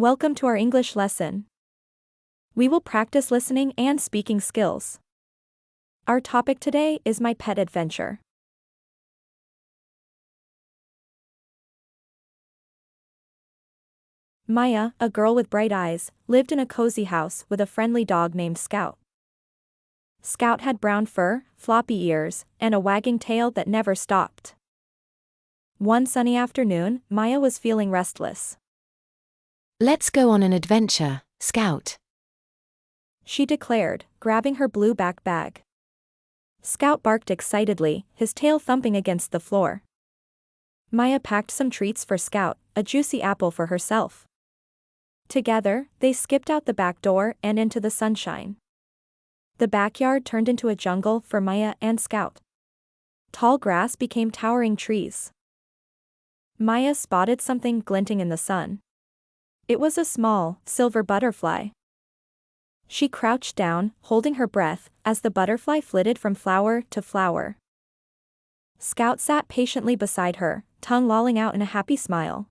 Welcome to our English lesson. We will practice listening and speaking skills. Our topic today is my pet adventure. Maya, a girl with bright eyes, lived in a cozy house with a friendly dog named Scout. Scout had brown fur, floppy ears, and a wagging tail that never stopped. One sunny afternoon, Maya was feeling restless. Let's go on an adventure, Scout. She declared, grabbing her blue back bag. Scout barked excitedly, his tail thumping against the floor. Maya packed some treats for Scout, a juicy apple for herself. Together, they skipped out the back door and into the sunshine. The backyard turned into a jungle for Maya and Scout. Tall grass became towering trees. Maya spotted something glinting in the sun. It was a small, silver butterfly. She crouched down, holding her breath, as the butterfly flitted from flower to flower. Scout sat patiently beside her, tongue lolling out in a happy smile.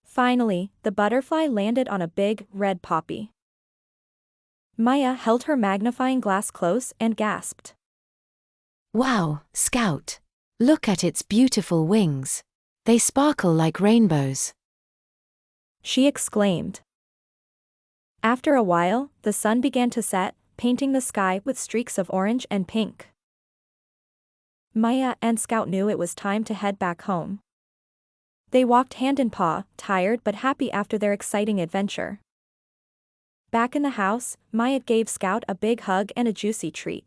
Finally, the butterfly landed on a big, red poppy. Maya held her magnifying glass close and gasped. Wow, Scout. Look at its beautiful wings. They sparkle like rainbows. She exclaimed. After a while, the sun began to set, painting the sky with streaks of orange and pink. Maya and Scout knew it was time to head back home. They walked hand in paw, tired but happy after their exciting adventure. Back in the house, Maya gave Scout a big hug and a juicy treat.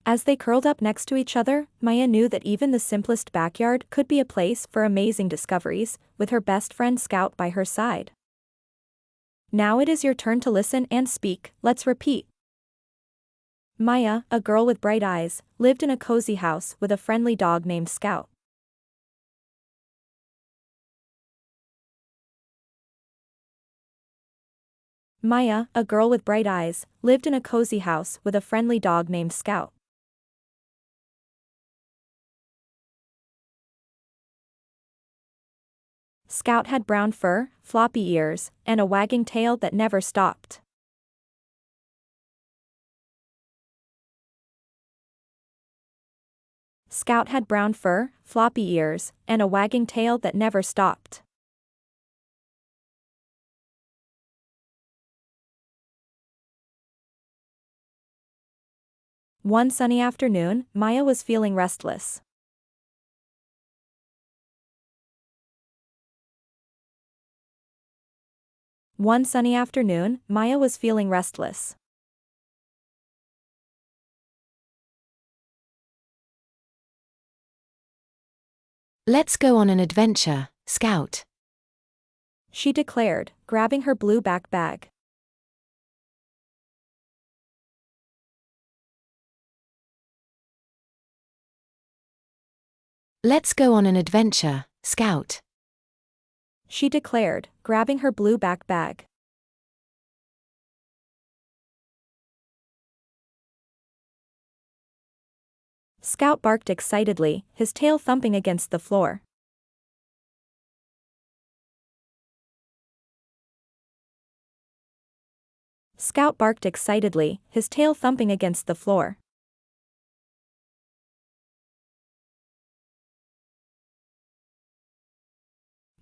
As they curled up next to each other, Maya knew that even the simplest backyard could be a place for amazing discoveries, with her best friend Scout by her side. Now it is your turn to listen and speak, let's repeat. Maya, a girl with bright eyes, lived in a cozy house with a friendly dog named Scout. Maya, a girl with bright eyes, lived in a cozy house with a friendly dog named Scout. Scout had brown fur, floppy ears, and a wagging tail that never stopped. Scout had brown fur, floppy ears, and a wagging tail that never stopped. One sunny afternoon, Maya was feeling restless. One sunny afternoon, Maya was feeling restless. Let's go on an adventure, Scout. She declared, grabbing her blue back bag. Let's go on an adventure, Scout. She declared, grabbing her blue back bag. Scout barked excitedly, his tail thumping against the floor. Scout barked excitedly, his tail thumping against the floor.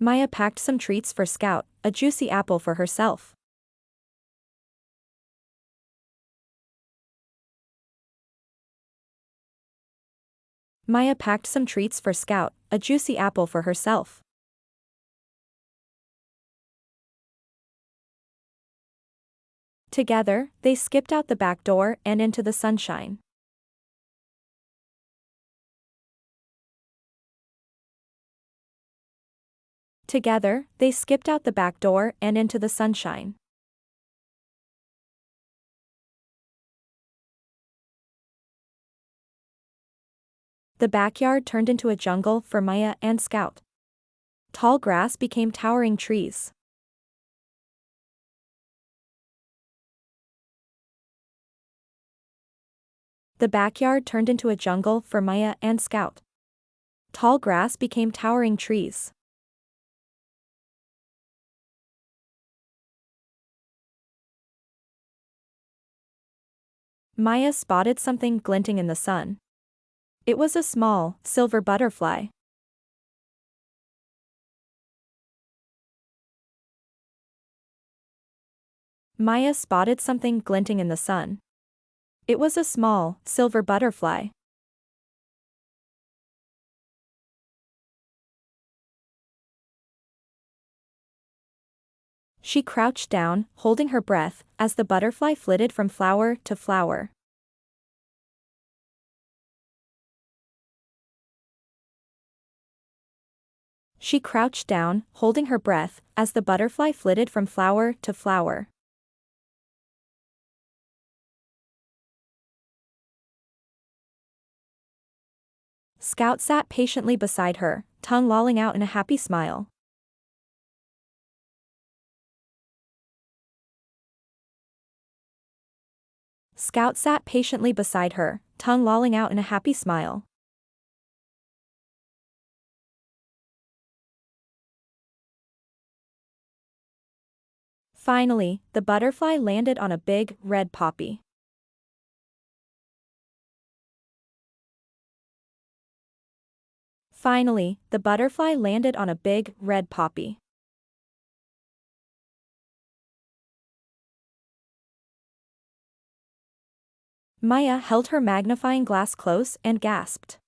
Maya packed some treats for Scout, a juicy apple for herself. Maya packed some treats for Scout, a juicy apple for herself. Together, they skipped out the back door and into the sunshine. Together, they skipped out the back door and into the sunshine. The backyard turned into a jungle for Maya and Scout. Tall grass became towering trees. The backyard turned into a jungle for Maya and Scout. Tall grass became towering trees. Maya spotted something glinting in the sun. It was a small, silver butterfly. Maya spotted something glinting in the sun. It was a small, silver butterfly. She crouched down, holding her breath, as the butterfly flitted from flower to flower. She crouched down, holding her breath, as the butterfly flitted from flower to flower. Scout sat patiently beside her, tongue lolling out in a happy smile. Scout sat patiently beside her, tongue lolling out in a happy smile. Finally, the butterfly landed on a big, red poppy. Finally, the butterfly landed on a big, red poppy. Maya held her magnifying glass close and gasped.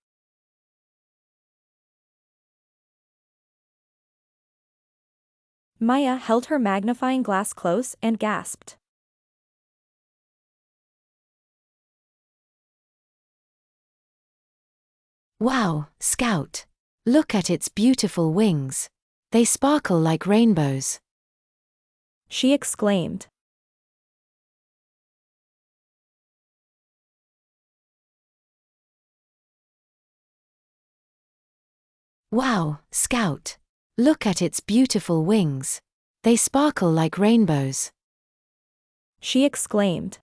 Maya held her magnifying glass close and gasped. Wow, Scout! Look at its beautiful wings. They sparkle like rainbows. She exclaimed. Wow, Scout! Look at its beautiful wings. They sparkle like rainbows. She exclaimed.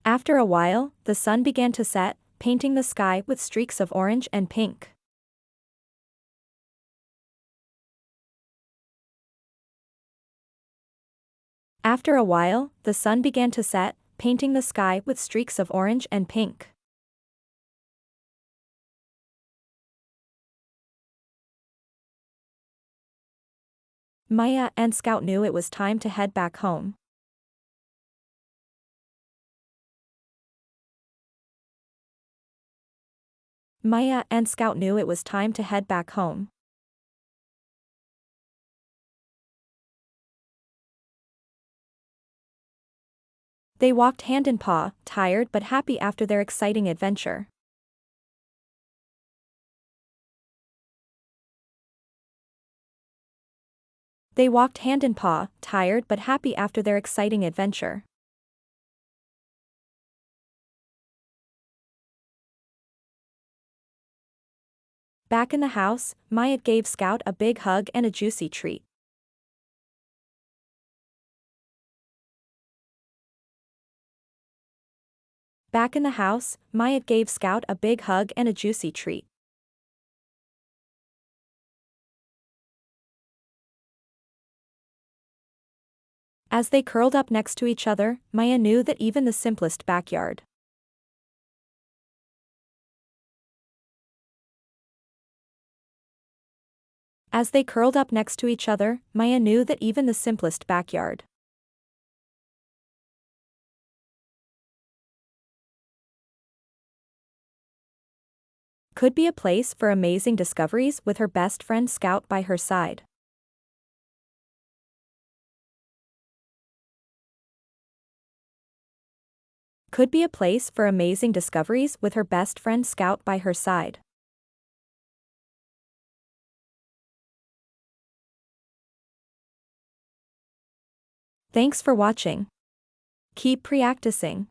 After a while, the sun began to set, painting the sky with streaks of orange and pink. After a while, the sun began to set, painting the sky with streaks of orange and pink. Maya and Scout knew it was time to head back home. Maya and Scout knew it was time to head back home. They walked hand in paw, tired but happy after their exciting adventure. They walked hand in paw, tired but happy after their exciting adventure. Back in the house, Maya gave Scout a big hug and a juicy treat. Back in the house, Maya gave Scout a big hug and a juicy treat. As they curled up next to each other, Maya knew that even the simplest backyard. As they curled up next to each other, Maya knew that even the simplest backyard could be a place for amazing discoveries with her best friend Scout by her side. Could be a place for amazing discoveries with her best friend Scout by her side. Thanks for watching. Keep practicing.